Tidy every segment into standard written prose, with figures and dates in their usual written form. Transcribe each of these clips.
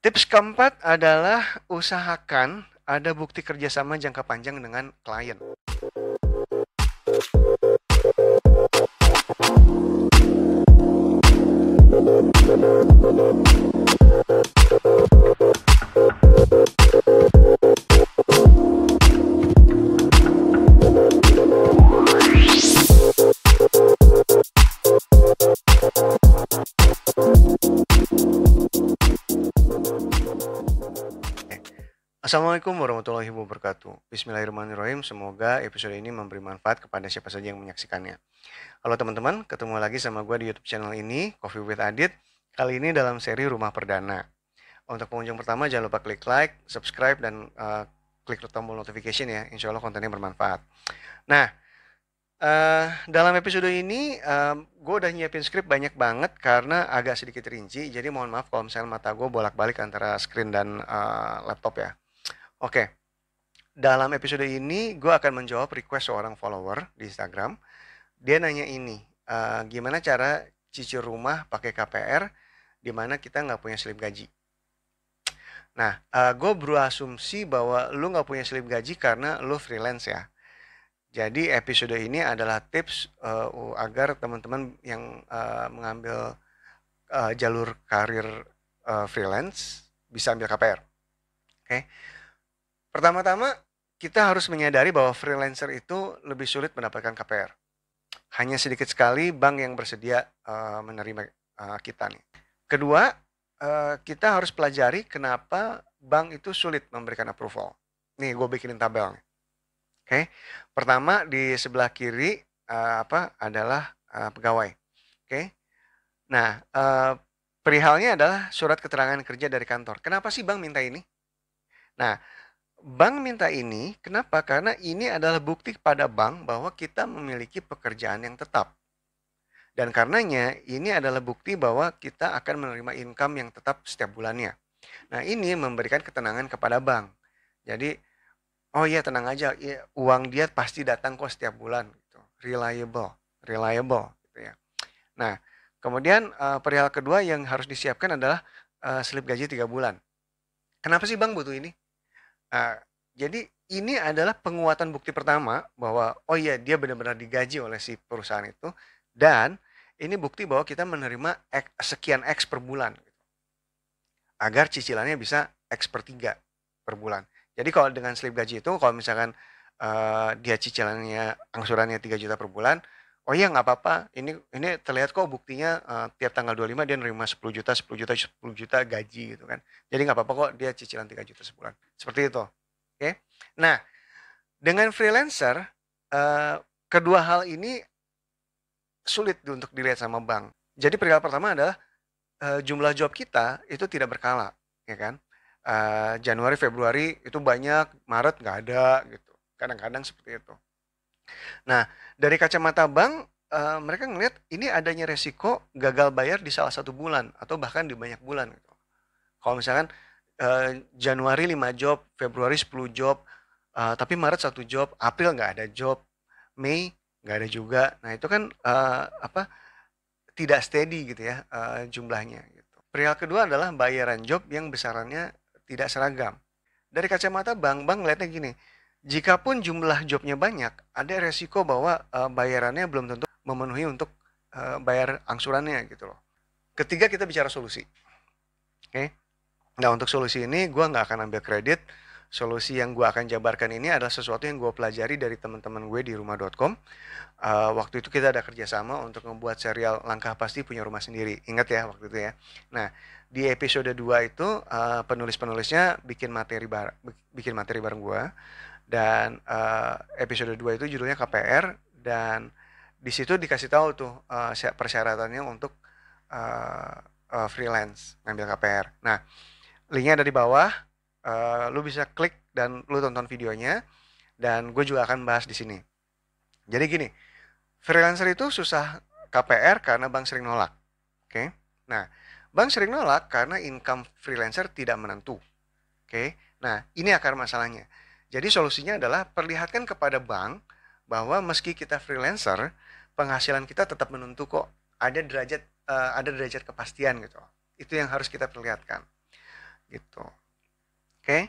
Tips keempat adalah usahakan ada bukti kerjasama jangka panjang dengan klien. Assalamualaikum warahmatullahi wabarakatuh. Bismillahirrahmanirrahim. Semoga episode ini memberi manfaat kepada siapa saja yang menyaksikannya. Halo teman-teman, ketemu lagi sama gue di YouTube channel ini, Coffee with Adit. Kali ini dalam seri Rumah Perdana. Untuk pengunjung pertama, jangan lupa klik like, subscribe, dan klik tombol notification ya. Insya Allah kontennya bermanfaat. Nah, dalam episode ini gue udah nyiapin skrip banyak banget karena agak sedikit rinci. Jadi mohon maaf kalau misalnya mata gue bolak-balik antara screen dan laptop ya. Oke, dalam episode ini gue akan menjawab request seorang follower di Instagram. Dia nanya ini, gimana cara cicil rumah pakai KPR di mana kita nggak punya slip gaji. Nah, gue berasumsi bahwa lu nggak punya slip gaji karena lu freelance ya. Jadi episode ini adalah tips agar teman-teman yang mengambil jalur karir freelance bisa ambil KPR. Oke. Pertama-tama, kita harus menyadari bahwa freelancer itu lebih sulit mendapatkan KPR. Hanya sedikit sekali bank yang bersedia menerima kita nih. Kedua, kita harus pelajari kenapa bank itu sulit memberikan approval. Nih, gue bikinin tabel nih. Oke. Pertama, di sebelah kiri adalah pegawai. Oke. Nah, perihalnya adalah surat keterangan kerja dari kantor. Kenapa sih bank minta ini? Nah, bank minta ini, kenapa? Karena ini adalah bukti kepada bank bahwa kita memiliki pekerjaan yang tetap. Dan karenanya, ini adalah bukti bahwa kita akan menerima income yang tetap setiap bulannya. Nah, ini memberikan ketenangan kepada bank. Jadi, oh iya tenang aja, ya, uang dia pasti datang kok setiap bulan. Gitu. Reliable gitu ya. Nah, kemudian perihal kedua yang harus disiapkan adalah slip gaji 3 bulan. Kenapa sih bank butuh ini? Jadi ini adalah penguatan bukti pertama bahwa oh iya dia benar-benar digaji oleh si perusahaan itu dan ini bukti bahwa kita menerima sekian X per bulan gitu. Agar cicilannya bisa X per 3 per bulan. Jadi kalau dengan slip gaji itu kalau misalkan dia cicilannya angsurannya 3 juta per bulan, oh iya nggak apa-apa, ini terlihat kok buktinya tiap tanggal 25 dia nerima 10 juta, 10 juta, 10 juta gaji gitu kan. Jadi nggak apa-apa kok dia cicilan 3 juta sebulan. Seperti itu. Oke. Nah, dengan freelancer, kedua hal ini sulit untuk dilihat sama bank. Jadi perihal pertama adalah jumlah job kita itu tidak berkala, ya kan? Januari, Februari itu banyak, Maret nggak ada gitu. Kadang-kadang seperti itu. Nah, dari kacamata bank, mereka ngelihat ini adanya resiko gagal bayar di salah satu bulan atau bahkan di banyak bulan gitu. Kalau misalkan Januari 5 job, Februari 10 job, tapi Maret 1 job, April nggak ada job, Mei nggak ada juga. Nah itu kan tidak steady gitu ya jumlahnya. Gitu. Perihal kedua adalah bayaran job yang besarannya tidak seragam. Dari kacamata bank ngeliatnya gini, jikapun jumlah jobnya banyak, ada resiko bahwa bayarannya belum tentu memenuhi untuk bayar angsurannya gitu loh. Ketiga kita bicara solusi. Oke. Nah untuk solusi ini gue nggak akan ambil kredit. Solusi yang gue akan jabarkan ini adalah sesuatu yang gue pelajari dari teman-teman gue di rumah.com. Waktu itu kita ada kerjasama untuk membuat serial Langkah Pasti Punya Rumah Sendiri. Ingat ya waktu itu ya. Nah di episode 2 itu penulis-penulisnya bikin materi bareng gue. Dan episode 2 itu judulnya KPR. Dan di situ dikasih tahu tuh persyaratannya untuk freelance ngambil KPR. Nah linknya ada di bawah, lu bisa klik dan lu tonton videonya, dan gue juga akan bahas di sini. Jadi gini, freelancer itu susah KPR karena bank sering nolak. Oke? Nah, bank sering nolak karena income freelancer tidak menentu. Oke? Nah, ini akar masalahnya. Jadi solusinya adalah perlihatkan kepada bank bahwa meski kita freelancer, penghasilan kita tetap menentu kok. Ada derajat kepastian gitu. Itu yang harus kita perlihatkan. gitu. Oke.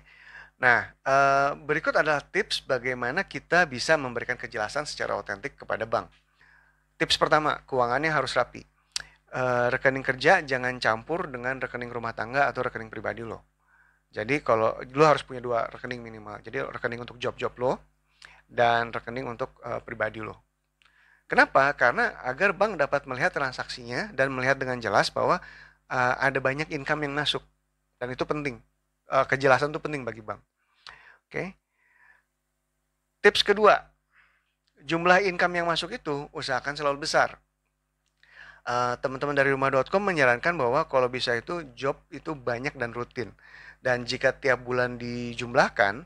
Nah, berikut adalah tips bagaimana kita bisa memberikan kejelasan secara otentik kepada bank. Tips pertama, keuangannya harus rapi. Rekening kerja jangan campur dengan rekening rumah tangga atau rekening pribadi lo. Jadi kalau lo harus punya 2 rekening minimal. Jadi rekening untuk job-job lo dan rekening untuk pribadi lo. Kenapa? Karena agar bank dapat melihat transaksinya dan melihat dengan jelas bahwa ada banyak income yang masuk, dan itu penting. Kejelasan itu penting bagi bank. Oke. Tips kedua, jumlah income yang masuk itu usahakan selalu besar. Teman-teman dari rumah.com menyarankan bahwa kalau bisa itu job itu banyak dan rutin. Dan jika tiap bulan dijumlahkan,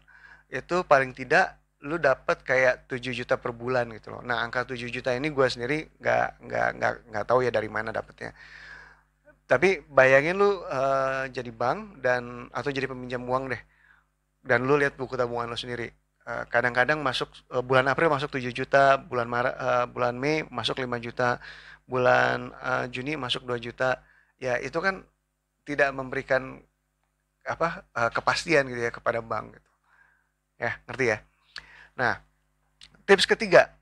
itu paling tidak lu dapat kayak 7 juta per bulan gitu loh. Nah, angka 7 juta ini gue sendiri nggak tahu ya dari mana dapatnya. Tapi bayangin lu jadi bank atau jadi peminjam uang deh. Dan lu lihat buku tabungan lu sendiri. Kadang-kadang masuk bulan April masuk 7 juta, bulan Mei masuk 5 juta, bulan Juni masuk 2 juta. Ya, itu kan tidak memberikan kepastian gitu ya kepada bank gitu. Ya, ngerti ya? Nah, tips ketiga,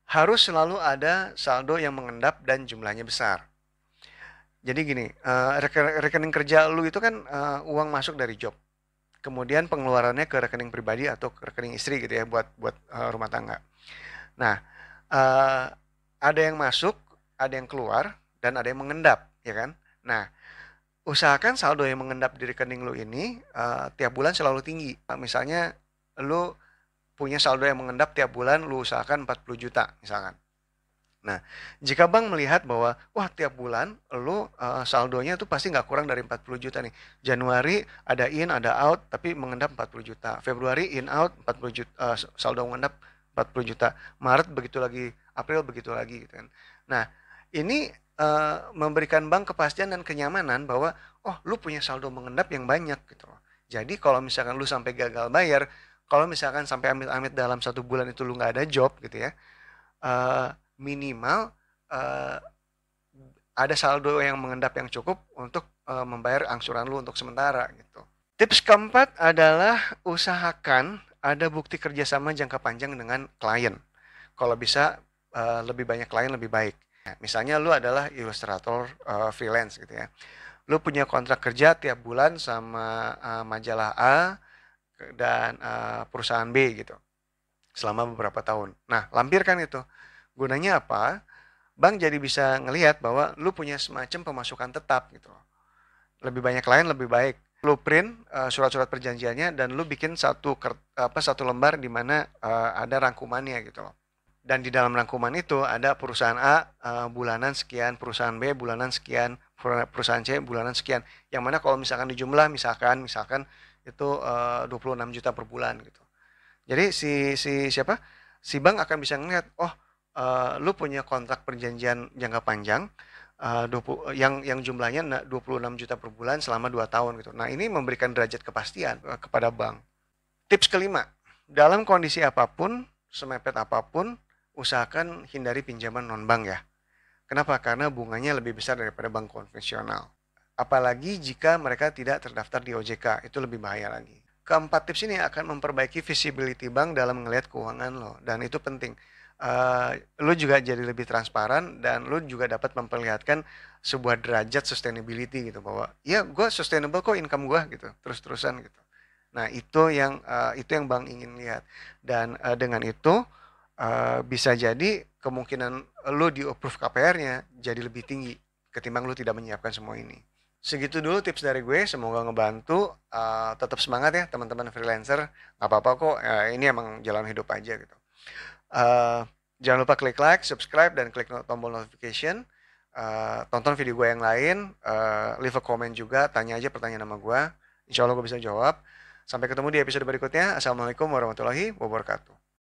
harus selalu ada saldo yang mengendap dan jumlahnya besar. Jadi gini, rekening kerja lu itu kan uang masuk dari job. Kemudian pengeluarannya ke rekening pribadi atau ke rekening istri gitu ya buat rumah tangga. Nah, ada yang masuk, ada yang keluar, dan ada yang mengendap, ya kan? Nah, usahakan saldo yang mengendap di rekening lu ini tiap bulan selalu tinggi. Misalnya lu punya saldo yang mengendap tiap bulan, lu usahakan 40 juta misalkan. Nah, jika bank melihat bahwa, wah tiap bulan lu saldonya tuh pasti nggak kurang dari 40 juta nih. Januari ada in, ada out, tapi mengendap 40 juta. Februari in, out, 40 juta, saldo mengendap 40 juta. Maret begitu lagi, April begitu lagi gitu kan. Nah, ini memberikan bank kepastian dan kenyamanan bahwa, oh lu punya saldo mengendap yang banyak gitu loh. Jadi kalau misalkan lu sampai gagal bayar, kalau misalkan sampai amit-amit dalam 1 bulan itu lu nggak ada job gitu ya, minimal ada saldo yang mengendap yang cukup untuk membayar angsuran lu untuk sementara gitu. Tips keempat adalah usahakan ada bukti kerjasama jangka panjang dengan klien. Kalau bisa lebih banyak klien lebih baik. Misalnya lu adalah ilustrator freelance gitu ya. Lu punya kontrak kerja tiap bulan sama majalah A dan perusahaan B gitu selama beberapa tahun. Nah, lampirkan itu. Gunanya apa? Bank jadi bisa ngelihat bahwa lu punya semacam pemasukan tetap gitu. Lebih banyak klien lebih baik. Lu print surat-surat perjanjiannya dan lu bikin satu lembar di mana ada rangkumannya gitu loh. Dan di dalam rangkuman itu ada perusahaan A bulanan sekian, perusahaan B bulanan sekian, perusahaan C bulanan sekian. Yang mana kalau misalkan dijumlah misalkan itu 26 juta per bulan gitu. Jadi si bank akan bisa ngeliat, oh lu punya kontrak perjanjian jangka panjang yang jumlahnya 26 juta per bulan selama 2 tahun gitu. Nah, ini memberikan derajat kepastian kepada bank. Tips kelima, dalam kondisi apapun, semepet apapun, usahakan hindari pinjaman non-bank ya. Kenapa? Karena bunganya lebih besar daripada bank konvensional. Apalagi jika mereka tidak terdaftar di OJK, itu lebih bahaya lagi. Keempat tips ini akan memperbaiki visibility bank dalam melihat keuangan lo, dan itu penting. Lo juga jadi lebih transparan dan lo juga dapat memperlihatkan sebuah derajat sustainability gitu, bahwa ya gue sustainable kok income gue gitu, terus-terusan gitu. Nah, itu yang bank ingin lihat, dan dengan itu bisa jadi kemungkinan lo di approve KPR-nya jadi lebih tinggi ketimbang lo tidak menyiapkan semua ini. Segitu dulu tips dari gue, semoga ngebantu. Tetap semangat ya teman-teman freelancer, nggak apa-apa kok, ini emang jalan hidup aja gitu. Jangan lupa klik like, subscribe, dan klik tombol notification. Tonton video gue yang lain, leave a comment juga, tanya aja pertanyaan sama gue. Insya Allah gue bisa jawab. Sampai ketemu di episode berikutnya. Assalamualaikum warahmatullahi wabarakatuh.